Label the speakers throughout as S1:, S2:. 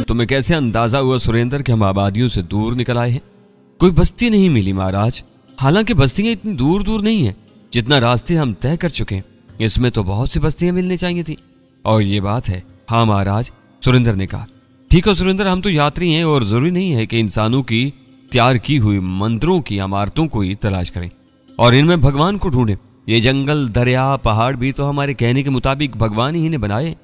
S1: तुम्हें कैसे अंदाजा हुआ सुरेंद्र कि हम आबादियों से दूर निकल आए हैं? कोई बस्ती नहीं मिली महाराज। हालांकि बस्तियां इतनी दूर दूर नहीं है जितना रास्ते हम तय कर चुके हैं। इसमें तो बहुत सी बस्तियां मिलनी चाहिए थी। और ये बात है। हाँ महाराज, सुरेंद्र ने कहा। ठीक है सुरेंद्र, हम तो यात्री हैं और जरूरी नहीं है कि इंसानों की तैयार की हुई मंदिरों की इमारतों को ही तलाश करें और इनमें भगवान को ढूंढें। ये जंगल, दरिया, पहाड़ भी तो हमारे कहने के मुताबिक भगवान ही ने बनाए।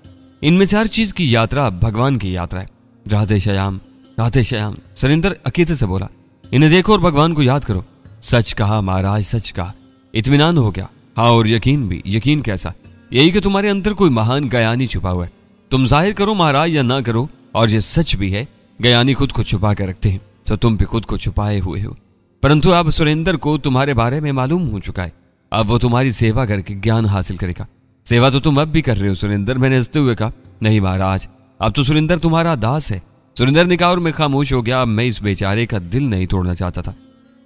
S1: इनमें से हर चीज की यात्रा भगवान की यात्रा है। राधे श्याम, राधे श्याम, सुरेंद्र अकीदत से बोला। इन्हें देखो और भगवान को याद करो। सच कहा महाराज, सच कहा। इत्मीनान हो गया। हाँ, और यकीन भी। यकीन कैसा? यही कि तुम्हारे अंदर कोई महान गयानी छुपा हुआ है। तुम जाहिर करो महाराज या ना करो, और ये सच भी है, गयानी खुद को छुपा कर रखते हैं, तो तुम भी खुद को छुपाए हुए हो। परंतु अब सुरेंद्र को तुम्हारे बारे में मालूम हो चुका है। अब वो तुम्हारी सेवा करके ज्ञान हासिल करेगा। सेवा तो तुम अब भी कर रहे हो सुरेंद्र, मैंने हंसते हुए कहा। नहीं महाराज, अब तो सुरेंद्र तुम्हारा दास है। सुरेंद्र ने कहा और मैं खामोश हो गया। मैं इस बेचारे का दिल नहीं तोड़ना चाहता था।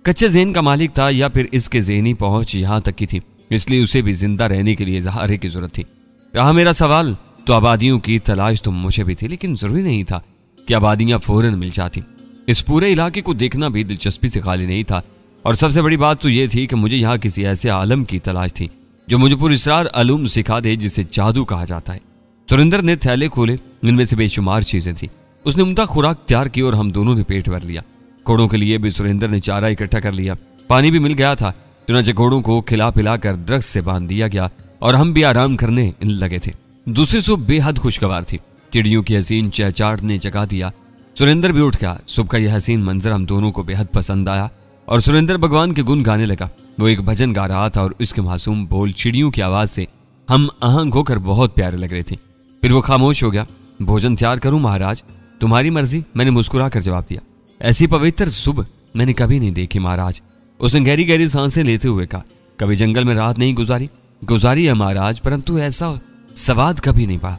S1: कच्चे ज़हन का मालिक था या फिर इसके ज़हनी पहुंच यहां तक की थी, इसलिए उसे भी जिंदा रहने के लिए सहारे की जरूरत थी। रहा मेरा सवाल, तो आबादियों की तलाश तो मुझे भी थी, लेकिन जरूरी नहीं था कि आबादियां फौरन मिल जाती। इस पूरे इलाके को देखना भी दिलचस्पी से खाली नहीं था। और सबसे बड़ी बात तो यह थी कि मुझे यहाँ किसी ऐसे आलम की तलाश थी जो मुझे पुरस्रार अलूम सिखा दे, जिसे जादू कहा जाता है। सुरेंद्र ने थैले खोले, इनमें से बेशुमार चीजें थी। उसने उम्दा खुराक तैयार की और हम दोनों ने पेट भर लिया। घोड़ों के लिए भी सुरेंद्र ने चारा इकट्ठा कर लिया। पानी भी मिल गया था। चुनाचे घोड़ों को खिला पिला कर दरख्त से बांध दिया गया और हम भी आराम करने लगे थे। दूसरी सुबह बेहद खुशगवार थी। चिड़ियों की हसीन चहचहाट ने जगा दिया। सुरेंद्र भी उठ गया। सुबह का यह हसीन मंजर हम दोनों को बेहद पसंद आया और सुरेंद्र भगवान के गुण गाने लगा। वो एक भजन गा रहा था और उसके मासूम बोल चिड़ियों की आवाज से हम आहंग होकर बहुत प्यारे लग रहे थे। फिर वो खामोश हो गया। भोजन तैयार करूं महाराज? तुम्हारी मर्जी, मैंने मुस्कुरा कर जवाब दिया। ऐसी पवित्र सुबह मैंने कभी नहीं देखी महाराज, उसने गहरी गहरी सांसें लेते हुए कहा। कभी जंगल में रात नहीं गुजारी? गुजारी है महाराज, परंतु ऐसा स्वाद कभी नहीं पाया,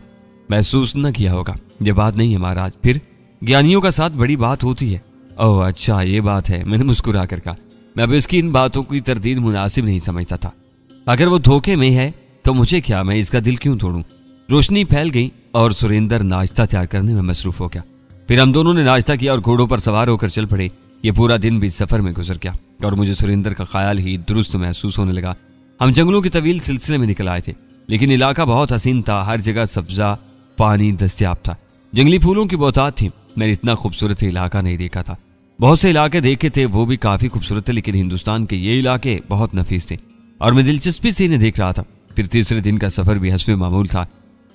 S1: महसूस न किया होगा। ये बात नहीं है महाराज। फिर ज्ञानियों का साथ बड़ी बात होती है। ओह अच्छा, ये बात है, मैंने मुस्कुरा कर कहा। मैं अब इसकी इन बातों की तरदीद मुनासिब नहीं समझता था। अगर वो धोखे में है तो मुझे क्या, मैं इसका दिल क्यों तोड़ूं। रोशनी फैल गई और सुरेंद्र नाश्ता तैयार करने में मसरूफ हो गया। फिर हम दोनों ने नाश्ता किया और घोड़ों पर सवार होकर चल पड़े। ये पूरा दिन भी सफर में गुजर गया और मुझे सुरेंद्र का ख्याल ही दुरुस्त महसूस होने लगा। हम जंगलों के तवील सिलसिले में निकल आए थे, लेकिन इलाका बहुत हसीन था। हर जगह सब्जा पानी दस्तयाब था। जंगली फूलों की बहुतात थी। मैंने इतना खूबसूरत इलाका नहीं देखा था। बहुत से इलाके देखे थे, वो भी काफी खूबसूरत थे, लेकिन हिंदुस्तान के ये इलाके बहुत नफीस थे और मैं दिलचस्पी से इन्हें देख रहा था। फिर तीसरे दिन का सफर भी हस्बे मामूल था।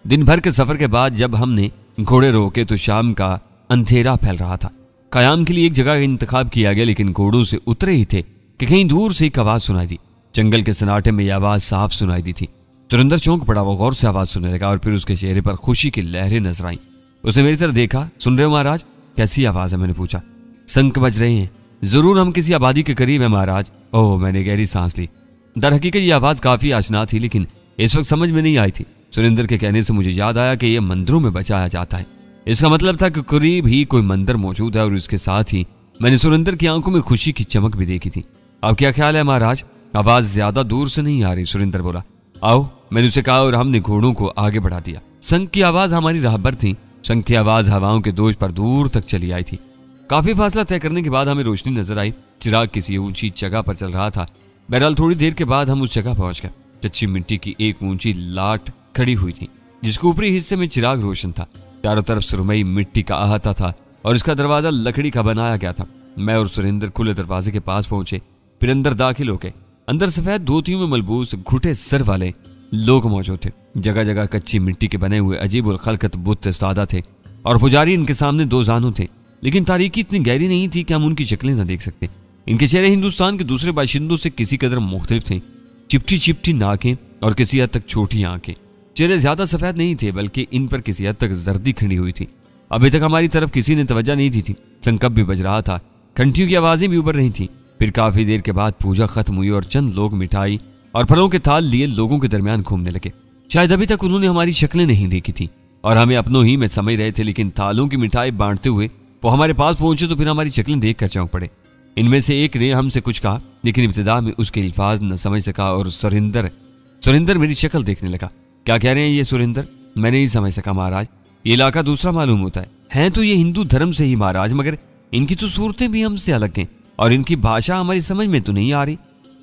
S1: दिन भर के सफर के बाद जब हमने घोड़े रोके तो शाम का अंधेरा फैल रहा था। कयाम के लिए एक जगह का इंतखाब किया गया, लेकिन घोड़ों से उतरे ही थे कि कहीं दूर से एक आवाज सुनाई दी। जंगल के सन्नाटे में यह आवाज साफ सुनाई दी थी। सुरेंद्र चौंक पड़ा। वो गौर से आवाज सुनने लगा और फिर उसके चेहरे पर खुशी की लहरें नजर आईं। उसने मेरी तरफ देखा। सुन रहे हो महाराज? कैसी आवाज है? मैंने पूछा। शंख बज रहे हैं। जरूर हम किसी आबादी के करीब है महाराज। ओह, मैंने गहरी सांस ली। दर हकीकत ये आवाज काफी आशना थी, लेकिन इस वक्त समझ में नहीं आई थी। सुरेंद्र के कहने से मुझे याद आया कि यह मंदिरों में बचाया जाता है। इसका मतलब था कि करीब ही कोई मंदिर मौजूद है और इसके साथ ही मैंने सुरेंद्र की आंखों में खुशी की चमक भी देखी थी। अब क्या ख्याल है महाराज? आवाज ज्यादा दूर से नहीं आ रही, सुरेंद्र बोला। आओ, मैंने उसे कहा और हमने घोड़ों को आगे बढ़ा दिया। शंख की आवाज हमारी राहबर थी। शंख की आवाज हवाओं के दोष पर दूर तक चली आई थी। काफी फासला तय करने के बाद हमें रोशनी नजर आई। चिराग किसी ऊंची जगह पर चल रहा था। बहरहाल थोड़ी देर के बाद हम उस जगह पहुंच गए। कच्ची मिट्टी की एक ऊंची लाट खड़ी हुई थी, जिसके ऊपरी हिस्से में चिराग रोशन था। चारों तरफ सुरमई मिट्टी का अहाता था और इसका दरवाजा लकड़ी का बनाया गया था। मैं और सुरेंद्र खुले दरवाजे के पास पहुंचे, फिर अंदर दाखिल हो गए। अंदर सफेद धोतियों में मलबूस घुटे सर वाले लोग मौजूद थे। जगह जगह कच्ची मिट्टी के बने हुए अजीब उल खलकत बुत सादा थे और पुजारी इनके सामने दो जानू थे, लेकिन तारीकी इतनी गहरी नहीं थी कि हम उनकी शक्लें न देख सकते। इनके चेहरे हिंदुस्तान के दूसरे बाशिंदों से किसी कदर मुख्तलिफ थे। चिपटी चिपटी नाकें और किसी हद तक छोटी आंखें। चेहरे ज्यादा सफेद नहीं थे, बल्कि इन पर किसी हद तक जर्दी खड़ी हुई थी। अभी तक हमारी तरफ किसी ने तवज्जो नहीं दी थी। संकब भी बज रहा था, घंटियों की आवाजें भी उभर रही थी। फिर काफी देर के बाद पूजा खत्म हुई और चंद लोग मिठाई और फलों के थाल लिए लोगों के दरमियान घूमने लगे। शायद अभी तक उन्होंने हमारी शक्लें नहीं देखी थी और हमें अपनों ही में समझ रहे थे, लेकिन थालों की मिठाई बांटते हुए वो हमारे पास पहुंचे तो फिर हमारी शक्लें देख कर चौंक पड़े। इनमें से एक ने हमसे कुछ कहा, लेकिन इब्तिदा में उसके अल्फाज न समझ सका और सुरेंद्र मेरी शक्ल देखने लगा। क्या कह रहे हैं ये सुरेंद्र? मैं नहीं समझ सका महाराज। ये इलाका दूसरा मालूम होता है तो ये हिंदू धर्म से ही महाराज, मगर इनकी तो सूरतें भी हमसे अलग हैं और इनकी भाषा हमारी समझ में तो नहीं आ रही।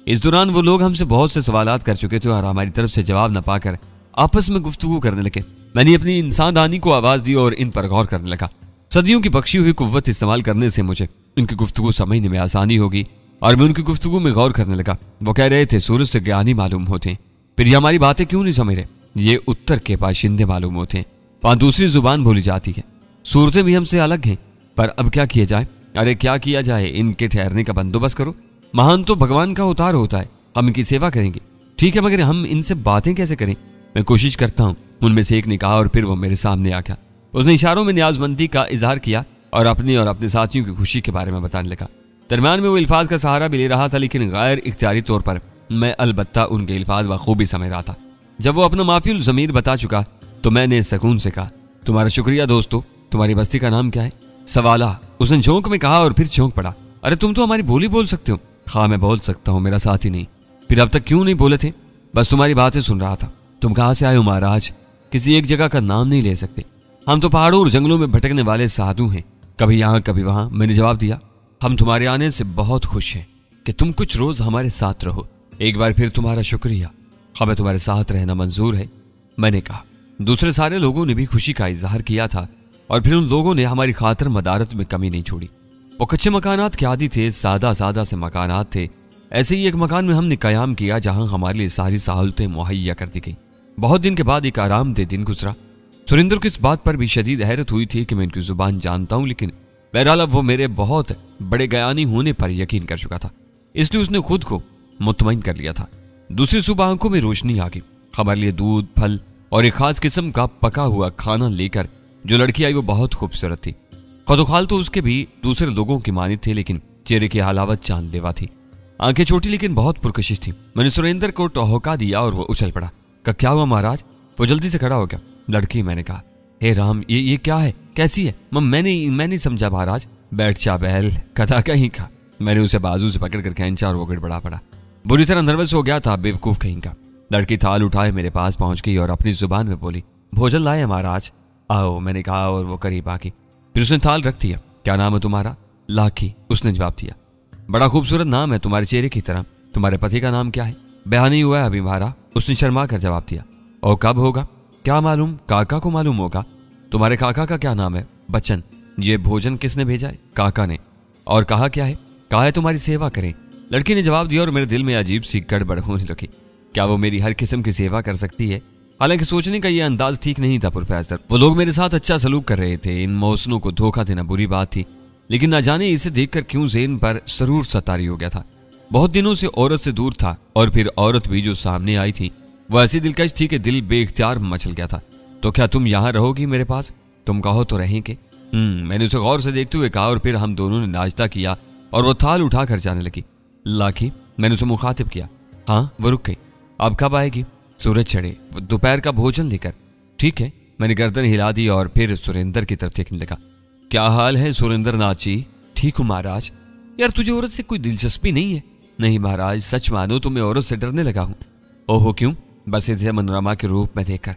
S1: इस दौरान वो लोग हमसे बहुत से सवालात कर चुके थे और हमारी तरफ से जवाब न पाकर आपस में गुफ्तगू करने लगे। मैंने अपनी इंसानदानी को आवाज दी और इन पर गौर करने लगा। सदियों की बख्शी हुई कुव्वत इस्तेमाल करने से मुझे इनकी गुफ्तगू समझने में आसानी होगी और मैं उनकी गुफ्तगू में गौर करने लगा। वो कह रहे थे सूरज से ज्ञानी मालूम होते हैं, फिर ये हमारी बातें क्यों नहीं समझ रहे? ये उत्तर के बाशिंदे मालूम होते हैं, वहां दूसरी जुबान बोली जाती है, सूरतें भी हमसे अलग हैं, पर अब क्या किया जाए? अरे क्या किया जाए, इनके ठहरने का बंदोबस्त करो। महान तो भगवान का अवतार होता है, हम इनकी सेवा करेंगे, ठीक है, मगर हम इनसे बातें कैसे करें? मैं कोशिश करता हूँ, उनमें से एक ने कहा और फिर वो मेरे सामने आ गया। उसने इशारों में न्याजमंदी का इजहार किया और अपने साथियों की खुशी के बारे में बताने लगा। दरम्यान में वो अल्फाज का सहारा भी ले रहा था, लेकिन गैर इख्तियारी तौर पर मैं अलबत्ता उनके अल्फाज बखूबी समझ रहा था। जब वो अपना माफियुल ज़मीर बता चुका तो मैंने सुकून से कहा, तुम्हारा शुक्रिया दोस्तों, तुम्हारी बस्ती का नाम क्या है? सवाला, उसने झोंक में कहा और फिर झोंक पड़ा। अरे तुम तो हमारी बोली बोल सकते हो। हाँ मैं बोल सकता हूँ, मेरा साथी नहीं। फिर अब तक क्यों नहीं बोले थे? बस तुम्हारी बातें सुन रहा था। तुम कहाँ से आए हो महाराज? किसी एक जगह का नाम नहीं ले सकते, हम तो पहाड़ों और जंगलों में भटकने वाले साधु हैं, कभी यहाँ कभी वहां। मैंने जवाब दिया, हम तुम्हारे आने से बहुत खुश हैं कि तुम कुछ रोज हमारे साथ रहो। एक बार फिर तुम्हारा शुक्रिया, हमें तुम्हारे साथ रहना मंजूर है, मैंने कहा। दूसरे सारे लोगों ने भी खुशी का इजहार किया था और फिर उन लोगों ने हमारी खातिर मदारत में कमी नहीं छोड़ी। वो कच्चे मकानात के आदी थे, सादा सादा से मकानात थे। ऐसे ही एक मकान में हमने कयाम किया जहां हमारे लिए सारी सहूलतें मुहैया कर दी गई। बहुत दिन के बाद एक आरामदेह दिन गुजरा। सुरेंद्र को इस बात पर भी शदीद हैरत हुई थी कि मैं इनकी जुबान जानता हूं, लेकिन बहरहाल अब वो मेरे बहुत बड़े ज्ञानी होने पर यकीन कर चुका था, इसलिए उसने खुद को मुतमईन कर लिया था। दूसरी सुबह आंखों में रोशनी आ गई। हमारे लिए दूध, फल और एक खास किस्म का पका हुआ खाना लेकर जो लड़की आई वो बहुत खूबसूरत थी। खदोखाल तो उसके भी दूसरे लोगों की मानी थे, लेकिन चेहरे की हालावत जानलेवा थी। आंखें छोटी लेकिन बहुत पुरकशिश थी। मैंने सुरेंद्र को टहोका दिया और वो उछल पड़ा। क्या हुआ महाराज? वो जल्दी से खड़ा हो गया। लड़की, मैंने कहा, हे राम, ये क्या है, कैसी है? मैंने समझा महाराज। बैठ जा बैल, कथा कहीं का। मैंने उसे बाजू से पकड़ कर खींचा और वो गड़बड़ा पड़ा। बुरी तरह नर्वस हो गया था, बेवकूफ कहीं का। लड़की थाल उठाए मेरे पास पहुंच गई और अपनी जुबान में बोली, भोजन लाए महाराज। आओ, मैंने कहा और वो करीब आ गई। फिर उसने थाल रख दिया। क्या नाम है तुम्हारा? लाखी, उसने जवाब दिया। बड़ा खूबसूरत नाम है, तुम्हारे चेहरे की तरह। तुम्हारे पति का नाम क्या है? ब्याह नहीं हुआ है अभी महारा, उसने शर्मा कर जवाब दिया। और कब होगा? क्या मालूम, काका को मालूम होगा। तुम्हारे काका का क्या नाम है? बच्चन। ये भोजन किसने भेजा है? काका ने। और कहा क्या है? कहा है तुम्हारी सेवा करें। लड़की ने जवाब दिया और मेरे दिल में अजीब सी गड़बड़ होने लगी। क्या वो मेरी हर किस्म की सेवा कर सकती है? हालांकि सोचने का ये अंदाज ठीक नहीं था प्रोफेसर। वो लोग मेरे साथ अच्छा सलूक कर रहे थे, इन मौसनों को धोखा देना बुरी बात थी, लेकिन ना जाने इसे देखकर क्यों ज़ेन पर सरूर सतारी हो गया था। बहुत दिनों से औरत से दूर था और फिर औरत भी जो सामने आई थी वो ऐसी दिलकश थी कि दिल बेइख्तियार मचल गया था। तो क्या तुम यहाँ रहोगी मेरे पास? तुम कहो तो रहेंगे। मैंने उसे गौर से देखते हुए कहा और फिर हम दोनों ने नाश्ता किया और वो थाल उठा कर जाने लगी। लाखी, मैंने उसे मुखातिब किया। हाँ, वो रुक गई। अब कब आएगी? सूरज चढ़े, दोपहर का भोजन लेकर। ठीक है, मैंने गर्दन हिला दी और फिर सुरेंद्र की तरफ देखने लगा। क्या हाल है सुरेंद्र नाथ जी? ठीक हूँ महाराज। यार तुझे औरत से कोई दिलचस्पी नहीं है? नहीं महाराज, सच मानो तो मैं औरत से डरने लगा हूँ। ओहो क्यों? बस इसे मनोरमा के रूप में देखकर।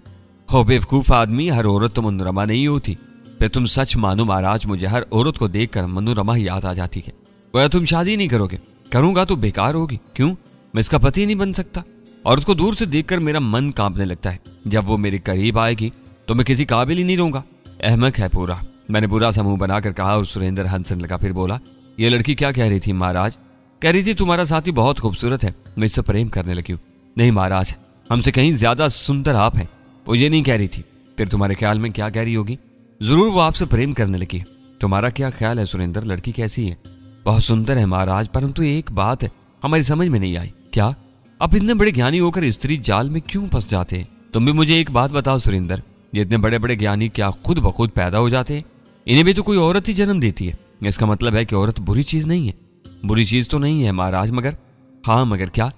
S1: हो बेवकूफ आदमी, हर औरत तो मनोरमा नहीं होती। फिर तुम सच मानो महाराज, मुझे हर औरत को देखकर मनोरमा याद आ जाती है। गोया तुम शादी नहीं करोगे? करूंगा तो बेकार होगी। क्यों? मैं इसका पति नहीं बन सकता। और उसको दूर से देखकर मेरा मन कांपने लगता है। जब वो मेरे करीब आएगी तो मैं किसी काबिल ही नहीं रहूंगा। अहमक है पूरा, मैंने बुरा सा मुंह बनाकर कहा और सुरेंद्र हंसने लगा। फिर बोला, ये लड़की क्या कह रही थी महाराज? कह रही थी तुम्हारा साथी बहुत खूबसूरत है, मैं इससे प्रेम करने लगी हूँ। नहीं महाराज, हमसे कहीं ज्यादा सुंदर आप हैं। वो ये नहीं कह रही थी। फिर तुम्हारे ख्याल में क्या कह रही होगी? जरूर वो आपसे प्रेम करने लगी। तुम्हारा क्या ख्याल है सुरेंद्र, लड़की कैसी है? बहुत सुंदर है महाराज, परंतु एक बात है हमारी समझ में नहीं आई। क्या? आप इतने बड़े ज्ञानी होकर स्त्री जाल में क्यों फंस जाते हैं? तुम भी मुझे एक बात बताओ सुरेंद्र, ये इतने बड़े बड़े ज्ञानी क्या खुद ब खुद पैदा हो जाते हैं? इन्हें भी तो कोई औरत ही जन्म देती है। इसका मतलब है कि औरत बुरी चीज नहीं है। बुरी चीज तो नहीं है महाराज, मगर हाँ, मगर क्या?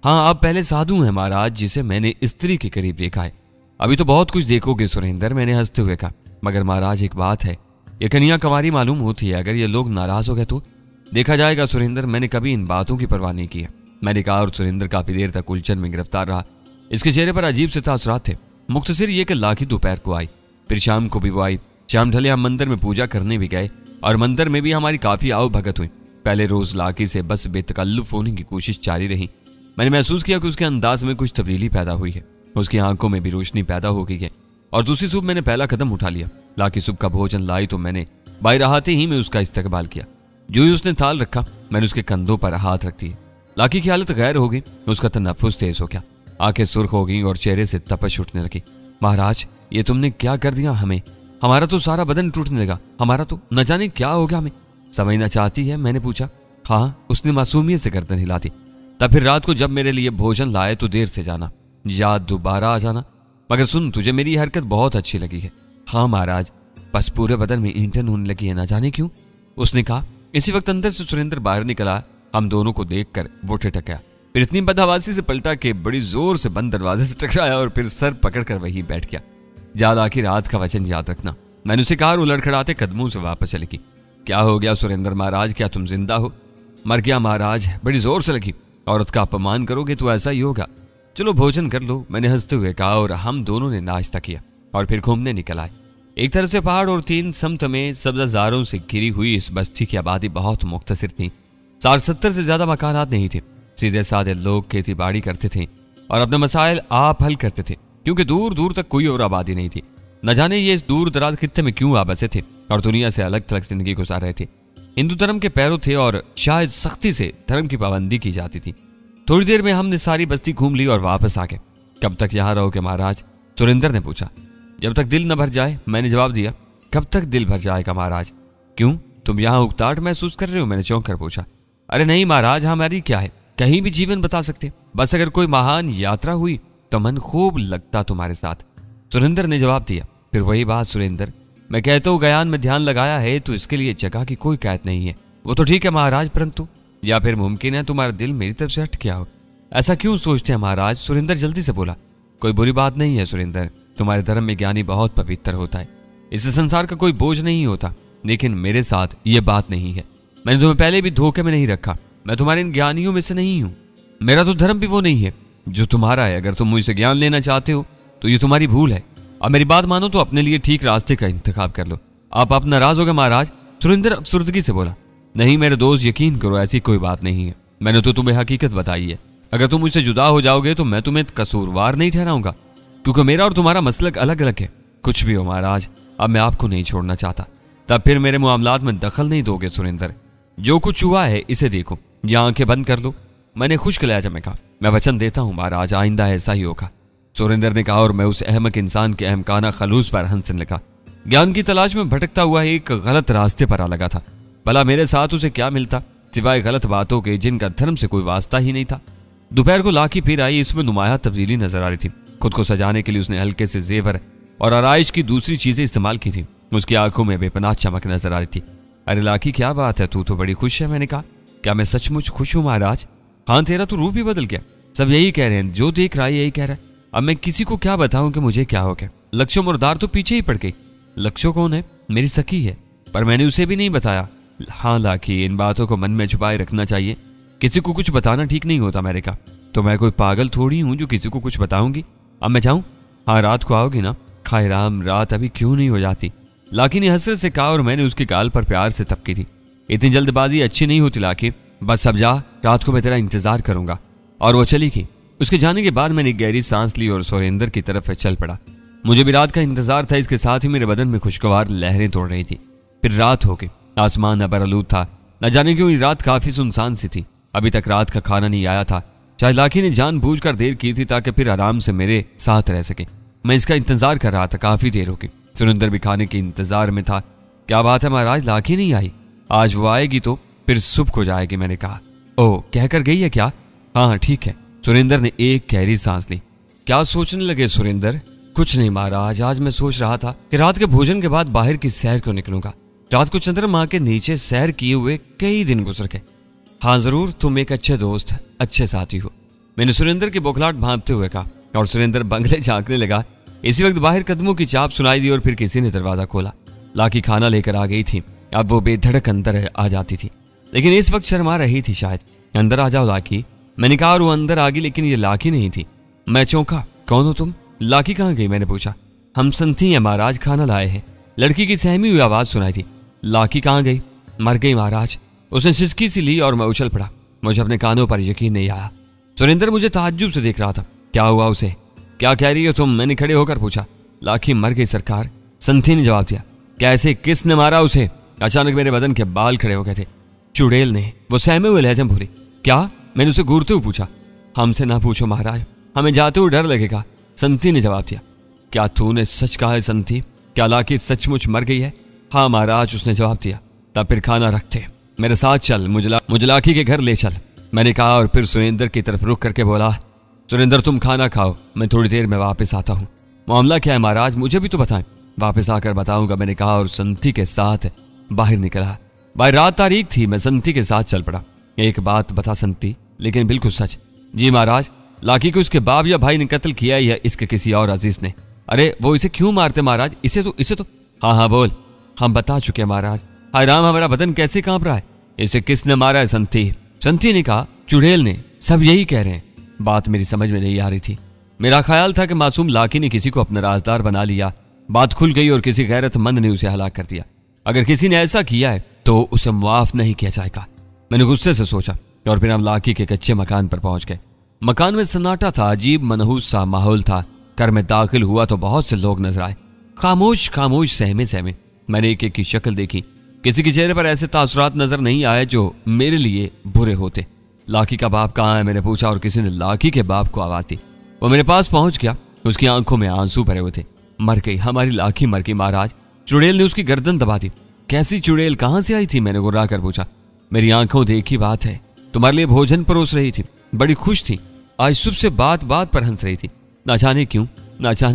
S1: हाँ, आप पहले साधु हैं महाराज, जिसे मैंने स्त्री के करीब देखा है। अभी तो बहुत कुछ देखोगे सुरेंद्र, मैंने हंसते हुए कहा। मगर महाराज एक बात है, ये कन्या कंवारी मालूम होती है। अगर ये लोग नाराज हो गए तो देखा जाएगा सुरेंद्र, मैंने कभी इन बातों की परवाह नहीं की है, मैंने कहा। और सुरेंद्र काफी देर तक उलझन में गिरफ्तार रहा। इसके चेहरे पर अजीब से तासुरात थे। मुख्तसर ये कि लाखी दोपहर को आई फिर शाम को भी वो आई। शाम ढले हम मंदिर में पूजा करने भी गए और मंदिर में भी हमारी काफी आओ भगत हुई। पहले रोज लाकी से बस बेतकल्लुफ होने की कोशिश जारी रही। मैंने महसूस किया कि उसके अंदाज में कुछ तब्दीली पैदा हुई है, उसकी आंखों में भी रोशनी पैदा हो गई है। और दूसरी सुबह मैंने पहला कदम उठा लिया। लाकी सुबह का भोजन लाई तो मैंने बाहर आते ही मैं उसका इस्तकबाल किया। जो ही उसने थाल रखा मैंने उसके कंधों पर हाथ रख दिए। लाकी की हालत गैर हो गई, उसका तनफ्फुस तेज हो गया, आंखें सुर्ख हो गई और चेहरे से तपश उठने लगी। महाराज, ये तुमने क्या कर दिया हमें? हमारा तो सारा बदन टूटने लगा, हमारा तो न जाने क्या हो गया हमें। समझना चाहती है? मैंने पूछा। हाँ, उसने मासूमियत से गर्दन हिला दी। तब फिर रात को जब मेरे लिए भोजन लाए तो देर से जाना, याद दोबारा आ जाना। मगर सुन, तुझे मेरी हरकत बहुत अच्छी लगी है। हाँ महाराज, बस पूरे बदन में ईंटन होने लगी है, ना जाने क्यों, उसने कहा। इसी वक्त अंदर से सुरेंद्र बाहर निकला। हम दोनों को देखकर वो ठिठक गया, फिर इतनी बदहवासी से पलटा कि बड़ी जोर से बंद दरवाजे से टकराया और फिर सर पकड़कर वहीं बैठ गया। याद आखिर रात का वचन याद रखना, मैंने उसे कहा और लड़खड़ाते कदमों से वापस चली गई। क्या हो गया सुरेंद्र महाराज, क्या तुम जिंदा हो? मर गया महाराज, बड़ी जोर से लगी। औरत का अपमान करोगे तो ऐसा ही होगा। चलो भोजन कर लो, मैंने हंसते हुए कहा और हम दोनों ने नाश्ता किया और फिर घूमने निकल आए। एक तरह से पहाड़ और 3 समत में सब्जाजारों से घिरी हुई इस बस्ती की आबादी बहुत मुख्तसर थी। 60-70 से ज्यादा मकानात नहीं थे। सीधे साधे लोग खेती बाड़ी करते थे और अपने मसाइल आप हल करते थे, क्योंकि दूर दूर तक कोई और आबादी नहीं थी। न जाने ये इस दूर दराज खित्ते में क्यों आबसे थे और दुनिया से अलग थलग जिंदगी गुजार रहे थे। हिंदू धर्म के पैरों थे और शायद सख्ती से धर्म की पाबंदी की जाती थी। थोड़ी देर में हमने सारी बस्ती घूम ली और वापस आ गए। कब तक यहाँ रहोगे महाराज? सुरेंद्र ने पूछा। जब तक दिल न भर जाए, मैंने जवाब दिया। कब तक दिल भर जाएगा महाराज? क्यों, तुम यहाँ उकताहट महसूस कर रहे हो? मैंने चौंक कर पूछा। अरे नहीं महाराज, हमारी क्या है, कहीं भी जीवन बता सकते, बस अगर कोई महान यात्रा हुई तो मन खूब लगता तुम्हारे साथ, सुरेंद्र ने जवाब दिया। फिर वही बात सुरेंद्र, मैं कहता हूँ गयान में ध्यान लगाया है तो इसके लिए जगह की कोई कैद नहीं है। वो तो ठीक है महाराज, परंतु या फिर मुमकिन है तुम्हारा दिल मेरी तरफ से हट गया हो। ऐसा क्यों सोचते हैं महाराज? सुरेंद्र जल्दी से बोला। कोई बुरी बात नहीं है सुरेंद्र, तुम्हारे धर्म में ज्ञानी बहुत पवित्र होता है, इससे संसार का कोई बोझ नहीं होता। लेकिन मेरे साथ ये बात नहीं है। मैंने तुम्हें पहले भी धोखे में नहीं रखा, मैं तुम्हारे इन ज्ञानियों में से नहीं हूँ। मेरा तो धर्म भी वो नहीं है जो तुम्हारा है। अगर तुम मुझसे ज्ञान लेना चाहते हो तो ये तुम्हारी भूल है। अब मेरी बात मानो तो अपने लिए ठीक रास्ते का इंतखाब कर लो। आप नाराज हो गए महाराज? सुरेंद्र अफसुर्दगी से बोला। नहीं मेरे दोस्त, यकीन करो ऐसी कोई बात नहीं है। मैंने तो तुम्हें हकीकत बताई है। अगर तुम मुझसे जुदा हो जाओगे तो मैं तुम्हें कसूरवार नहीं ठहराऊंगा, क्योंकि मेरा और तुम्हारा मसलक अलग अलग है। कुछ भी हो महाराज, अब मैं आपको नहीं छोड़ना चाहता। तब फिर मेरे मामलात में दखल नहीं दोगे सुरेंद्र? जो कुछ हुआ है इसे देखो या आंखें बंद कर लो। मैंने खुश्क लहजा में कहा। मैं वचन देता हूँ महाराज, आइंदा ऐसा ही होगा, सुरेंद्र ने कहा और मैं उस अहमक इंसान के अहमकाना खलूस पर हंसने लगा। ज्ञान की तलाश में भटकता हुआ एक गलत रास्ते पर आ लगा था। भला मेरे साथ उसे क्या मिलता सिवाय गलत बातों के जिनका धर्म से कोई वास्ता ही नहीं था। दोपहर को लाकी फिर आई, इसमें नुमाया तब्दीली नजर आ रही थी। खुद को सजाने के लिए उसने हल्के से जेवर और आराइश की दूसरी चीजें इस्तेमाल की थी। उसकी आंखों में बेपनाह चमक नजर आ रही थी। अरे लाकी क्या बात है, तू तो बड़ी खुश है। मैंने कहा। क्या मैं सचमुच खुश हूँ महाराज? हाँ, तेरा तो रूप ही बदल गया। सब यही कह रहे हैं, जो देख रहा है यही कह रहा है। अब मैं किसी को क्या बताऊं कि मुझे क्या हो गया। लक्ष्य मुर्दार तो पीछे ही पड़ गई। लक्ष्य कौन है? मेरी सखी है, पर मैंने उसे भी नहीं बताया। हाँ लाकी, इन बातों को मन में छुपाए रखना चाहिए, किसी को कुछ बताना ठीक नहीं होता। मैंने कहा। तो मैं कोई पागल थोड़ी हूँ जो किसी को कुछ बताऊंगी। अब मैं जाऊं? हाँ, रात को आओगी ना? खाए राम, रात अभी क्यों नहीं हो जाती? लाकी ने हसरत से कहा और मैंने उसके गाल पर प्यार से तपकी थी। इतनी जल्दबाजी अच्छी नहीं होती लाकी, बस अब जा, रात को मैं तेरा इंतजार करूंगा। और वो चली गई। उसके जाने के बाद मैंने गहरी सांस ली और सुरेंद्र की तरफ चल पड़ा। मुझे भी रात का इंतजार था, इसके साथ ही मेरे बदन में खुशगवार लहरें तोड़ रही थी। फिर रात हो गई, आसमान अबरआलूद था। न जाने क्यों ये रात काफी सुनसान सी थी। अभी तक रात का खाना नहीं आया था। शायद लाकी ने जानबूझकर देर की थी ताकि फिर आराम से मेरे साथ रह सके। मैं इसका इंतजार कर रहा था, काफी देर हो गई। सुरेंद्र भी खाने के इंतजार में था। क्या बात है महाराज, लाकी नहीं आई? आज वो आएगी तो फिर सुबह को जाएगी। मैंने कहा। ओह, कहकर गई है क्या? हाँ ठीक है। सुरेंद्र ने एक गहरी सांस ली। क्या सोचने लगे सुरेंद्र? कुछ नहीं महाराज, आज मैं सोच रहा था कि रात के भोजन के बाद बाहर की सैर को निकलूंगा। रात को चंद्रमा के नीचे सैर किए हुए कई दिन गुजर गए। हाँ जरूर, तुम एक अच्छे दोस्त, अच्छे साथी हो, मैंने सुरेंद्र की बौखलाहट भांपते हुए कहा। और सुरेंद्र बंगले झांकने लगा। इसी वक्त बाहर कदमों की चाप सुनाई दी और फिर किसी ने दरवाजा खोला। लाकी खाना लेकर आ गई थी। अब वो बेधड़क अंदर आ जाती थी, लेकिन इस वक्त शर्मा रही थी शायद। अंदर आ जाओ लाकी, मैंने कहा और वो अंदर आ गई, लेकिन ये लाकी नहीं थी। मैं चौंका। कौन हो तुम? लाकी कहाँ गई? मैंने पूछा। हम संथी हैं महाराज, खाना लाए हैं। लड़की की सहमी हुई आवाज सुनाई थी। लाकी कहाँ गई? मर गई महाराज। उसने सिसकी सी ली और मैं उछल पड़ा। मुझे अपने कानों पर यकीन नहीं आया। सुरेंद्र मुझे ताज्जुब से देख रहा था। क्या हुआ उसे? क्या कह रही हो तुम? मैंने खड़े होकर पूछा। लाकी मर गई सरकार, संथी ने जवाब दिया। कैसे? किसने मारा उसे? अचानक मेरे बदन के बाल खड़े हो गए थे। चुड़ैल ने, वो सहमे हुए लहजे में बोली। क्या? मैंने उसे घूरते हुए पूछा। हमसे ना पूछो महाराज, हमें जाते हुए डर लगेगा, संथी ने जवाब दिया। क्या तूने सच कहा है संथी? क्या लाकी सचमुच मर गई है? हाँ महाराज, उसने जवाब दिया। तब फिर खाना रखते, मेरे साथ चल, मुझे लाकी के घर ले चल, मैंने कहा और फिर सुरेंद्र की तरफ रुक करके बोला। सुरेंद्र तुम खाना खाओ, मैं थोड़ी देर में वापस आता हूँ। मामला क्या है महाराज, मुझे भी तो बताएं। वापस आकर बताऊंगा, मैंने कहा और संथी के साथ बाहर निकला। बाहर रात तारीख थी, मैं संथी के साथ चल पड़ा। एक बात बता संथी, लेकिन बिल्कुल सच। जी महाराज, लाकी को इसके बाप या भाई ने कत्ल किया या इसके किसी और अजीज ने? अरे वो इसे क्यों मारते महाराज? इसे तो हाँ बोल। हम बता चुके महाराज। हाय राम, हमारा बदन कैसे कांप रहा है। इसे किसने मारा है संथी? संथी ने कहा। चुड़ैल ने। सब यही कह रहे हैं। बात मेरी समझ में नहीं आ रही थी। मेरा ख्याल था कि मासूम लाकी ने किसी को अपना राजदार बना लिया। बात खुल गई और किसी गैरतमंद ने उसे हलाक कर दिया। अगर किसी ने ऐसा किया है तो उसे माफ नहीं किया जाएगा, मैंने गुस्से से सोचा। और फिर हम लाकी के कच्चे मकान पर पहुंच गए। मकान में सन्नाटा था, अजीब मनहूस सा माहौल था। घर में दाखिल हुआ तो बहुत से लोग नजर आए, खामोश खामोश, सहमे सहमे। मैंने एक एक की शक्ल देखी। किसी के चेहरे पर ऐसे तासुरात नजर नहीं आए जो मेरे लिए बुरे होते। लाकी का बाप कहाँ है, मैंने पूछा और किसी ने लाकी के बाप को आवाज दी। वो मेरे पास पहुंच गया। उसकी आंखों में आंसू भरे हुए थे। मर गई, हमारी लाकी मर गई महाराज। चुड़ैल ने उसकी गर्दन दबा दी। कैसी चुड़ैल? कहां से आई थी? मैंने गुर्रा कर पूछा। मेरी आंखों देखी बात है, तुम्हारे लिए भोजन परोस रही थी, बड़ी खुश थी। आज सुबह से बात बात पर हंस रही थी। ना जाने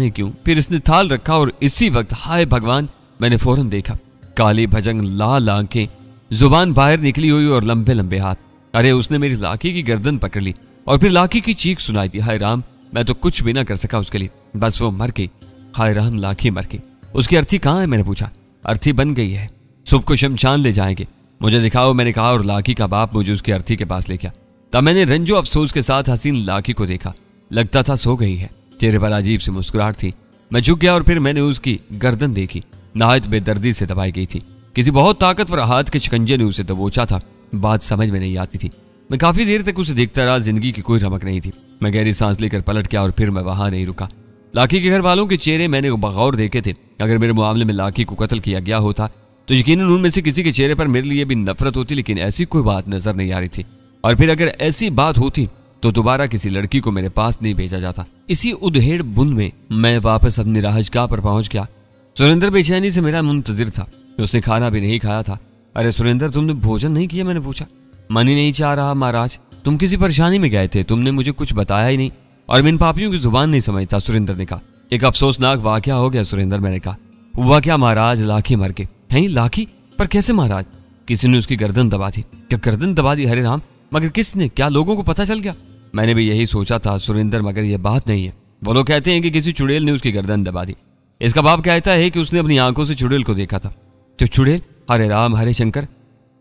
S1: क्यों फिर इसने थाल रखा और इसी वक्त, हाय भगवान, मैंने फौरन देखा। काली भजंग, लाल आंखें, जुबान बाहर निकली हुई और लंबे लंबे हाथ। अरे उसने मेरी लाकी की गर्दन पकड़ ली और फिर लाकी की चीख सुनाई थी। हाय राम, मैं तो कुछ भी ना कर सका उसके लिए, बस वो मर गई। हाय राम, लाकी मर गई। उसकी अर्थी कहाँ है? मैंने पूछा। अर्थी बन गई है, सुबह को शमशान ले जाएंगे, मुझे दिखाओ, मैंने कहा और लाकी का बाप मुझे उसकी अर्थी के पास ले गया। तब मैंने रंजो अफसोस के साथ हसीन लाकी को देखा। लगता था सो गई है, चेहरे पर अजीब सी मुस्कुराहट थी। मैं झुक गया और फिर मैंने उसकी गर्दन देखी, नहायत बेदर्दी से दबाई गई थी। किसी बहुत ताकतवर हाथ के शिकंजे ने उसे दबोचा था। बात समझ में नहीं आती थी। मैं काफी देर तक उसे देखता रहा, जिंदगी की कोई रमक नहीं थी। मैं गहरी सांस लेकर पलट गया और फिर मैं वहां नहीं रुका। लाकी के घर वालों के चेहरे मैंने बगौर देखे थे। अगर मेरे मामले में लाकी को कत्ल किया गया होता तो यकीनन उनमें से किसी के चेहरे पर मेरे लिए भी नफरत होती, लेकिन ऐसी कोई बात नजर नहीं आ रही थी। और फिर अगर ऐसी बात होती तो दोबारा किसी लड़की को मेरे पास नहीं भेजा जाता। इसी उधेड़ बुन में मैं वापस अपनी राहजगाह पर पहुंच गया। सुरेंद्र बेचैनी से मेरा मुंतजिर था। उसने खाना भी नहीं खाया था। अरे सुरेंद्र, तुमने भोजन नहीं किया? मैंने पूछा। मन ही नहीं चाह रहा महाराज। तुम किसी परेशानी में गए थे, तुमने मुझे कुछ बताया ही नहीं और मैं इन पापियों की जुबान नहीं समझता, सुरेंद्र ने कहा। एक अफसोसनाक वाकया हो गया सुरेंद्र, मैंने कहा। हुआ क्या महाराज? लाकी मर गई। हैं? लाकी? पर कैसे महाराज? किसी ने उसकी गर्दन दबा दी। क्या गर्दन दबा दी? हरे राम, मगर किसने? क्या लोगों को पता चल गया? मैंने भी यही सोचा था सुरेंद्र, मगर यह बात नहीं है। वो लोग कहते हैं कि किसी चुड़ैल ने उसकी गर्दन दबा दी। इसका बाप कहता है कि उसने अपनी आंखों से चुड़ैल को देखा था। तो चुड़ैल? हरे राम, हरे शंकर,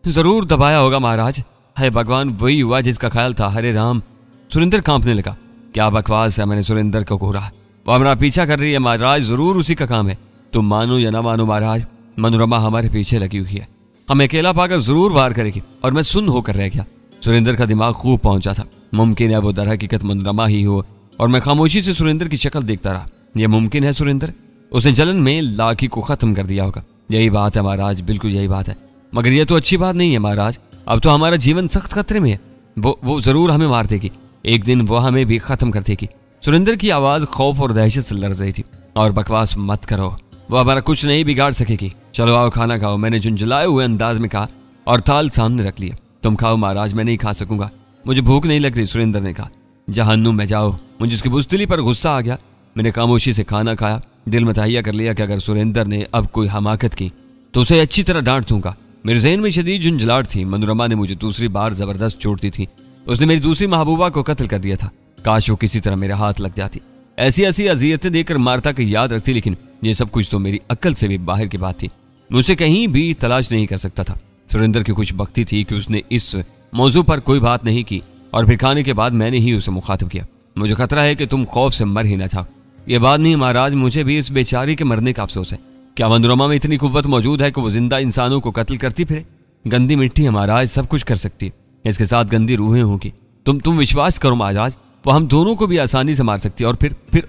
S1: जरूर दबाया होगा महाराज। है भगवान, वही हुआ जिसका ख्याल था। हरे राम। सुरेंद्र कांपने लगा। क्या बकवास है, मैंने सुरेंद्र को घूरा। वो हमारा पीछा कर रही है महाराज, जरूर उसी का काम है। तुम मानो या ना मानो महाराज, मनोरमा हमारे पीछे लगी हुई है, हमें अकेला पाकर जरूर वार करेगी। और मैं सुन्न होकर रह गया। सुरेंद्र का दिमाग खूब पहुंचा था। मुमकिन है वो दर हकीकत मनोरमा ही हो। और मैं खामोशी से सुरेंद्र की शक्ल देखता रहा। यह मुमकिन है सुरेंद्र, उसने जलन में लाकी को खत्म कर दिया होगा। यही बात है महाराज, बिल्कुल यही बात है। मगर यह तो अच्छी बात नहीं है महाराज। अब तो हमारा जीवन सख्त खतरे में है। वो जरूर हमें मार देगी, एक दिन वो हमें भी खत्म कर देगी। सुरेंद्र की आवाज खौफ और दहशत से लड़ रही थी। और बकवास मत करो, वो हमारा कुछ नहीं बिगाड़ सकेगी। चलो आओ खाना खाओ, मैंने झुंझलाए हुए अंदाज में कहा और थाल सामने रख लिया। तुम खाओ महाराज, मैं नहीं खा सकूंगा, मुझे भूख नहीं लग रही, सुरेंद्र ने कहा। जहन्नुम में जाओ। मुझे उसकी बुज़दिली पर गुस्सा आ गया। मैंने खामोशी से खाना खाया। दिल में तहैया कर लिया कि अगर सुरेंद्र ने अब कोई हमाकत की तो उसे अच्छी तरह डांट दूंगा। मेरे ज़हन में शदीद झुंझलाहट थी। मनोरमा ने मुझे दूसरी बार जबरदस्त चोट दी थी। उसने मेरी दूसरी महबूबा को कत्ल कर दिया था। काश वो किसी तरह मेरे हाथ लग जाती। ऐसी ऐसी अजियतें देकर मारता कि याद रखती, लेकिन ये सब कुछ तो मेरी अक्ल से भी बाहर की बात थी। मैं उसे कहीं भी तलाश नहीं कर सकता था। सुरेंद्र की कुछ बख्ती थी कि उसने इस मौजू पर कोई बात नहीं की और फिर खाने के बाद मैंने ही उसे मुखातिब किया। मुझे खतरा है कि तुम खौफ से मर ही न जाओ। ये बात नहीं महाराज, मुझे भी इस बेचारी के मरने का अफसोस है। क्या मनोरमा में इतनी कुव्वत मौजूद है कि वो जिंदा इंसानों को कत्ल करती फिरे? गंदी मिट्टी है महाराज, सब कुछ कर सकती है, इसके साथ गंदी रूहें होंगी। तुम विश्वास करो महाराज, वो हम दोनों को भी आसानी से मार सकती है।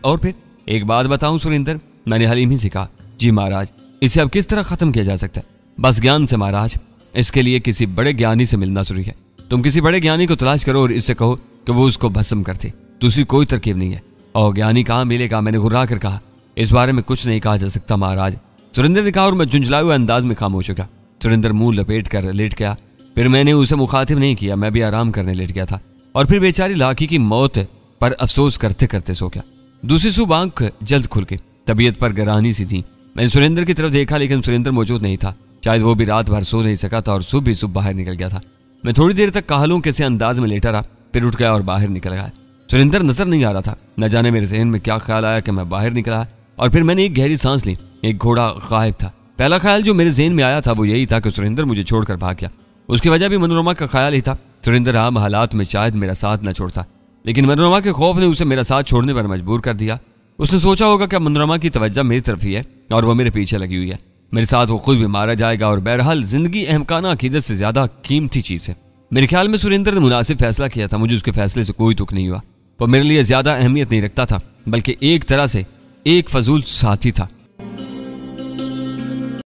S1: और फिर एक बात बताऊं सुरेंद्र, मैंने हलीम ही से कहा। जी महाराज, इसे अब किस तरह खत्म किया जा सकता है? बस ज्ञान से महाराज। इसके लिए किसी बड़े ज्ञानी से मिलना जरूरी है। तुम किसी बड़े ज्ञानी को तलाश करो और इससे कहो कि वो उसको भस्म कर दे। दूसरी कोई तरकीब नहीं है। और ज्ञानी कहाँ मिलेगा? मैंने घुर्रा कर कहा। इस बारे में कुछ नहीं कहा जा सकता महाराज, सुरेंद्र ने कहा, और मैं झुंझलाए हुए अंदाज में खामोश हो गया। सुरेंद्र मुंह लपेट कर लेट गया। फिर मैंने उसे मुखातिब नहीं किया, मैं भी आराम करने लेट गया था। और फिर बेचारी लाकी की मौत पर अफसोस करते करते सो गया। दूसरी सुबह आंख जल्द खुल गई, तबीयत पर गरानी सी थी। मैंने सुरेंद्र की तरफ देखा, लेकिन सुरेंद्र मौजूद नहीं था। शायद वो भी रात भर सो नहीं सका था और सुबह सुबह बाहर निकल गया था। मैं थोड़ी देर तक काहलों के से अंदाज में लेटा रहा, फिर उठ गया और बाहर निकल गया। सुरेंद्र नजर नहीं आ रहा था। न जाने मेरे जहन में क्या ख्याल आया कि मैं बाहर निकला, और फिर मैंने एक गहरी सांस ली। एक घोड़ा गायब था। पहला ख्याल जो मेरे जहन में आया था वो यही था कि सुरेंद्र मुझे छोड़कर भाग गया। उसकी वजह भी मनोरमा का ख्याल ही था। सुरेंद्र आम हालात में शायद मेरा साथ न छोड़ता, लेकिन मनोरमा के खौफ ने उसे मेरा साथ छोड़ने पर मजबूर कर दिया। उसने सोचा होगा कि मनोरमा की तवज्जो मेरी तरफ ही है और वो मेरे पीछे लगी हुई है। मेरे साथ वो खुद भी मारा जाएगा, और बहरहाल जिंदगी अहमकाना अकीदत से ज्यादा कीमती चीज है। मेरे ख्याल में सुरेंद्र ने मुनासिब फैसला किया था। मुझे उसके फैसले से कोई दुख नहीं हुआ। वो मेरे लिए ज्यादा अहमियत नहीं रखता था, बल्कि एक तरह से एक फजूल साथी था।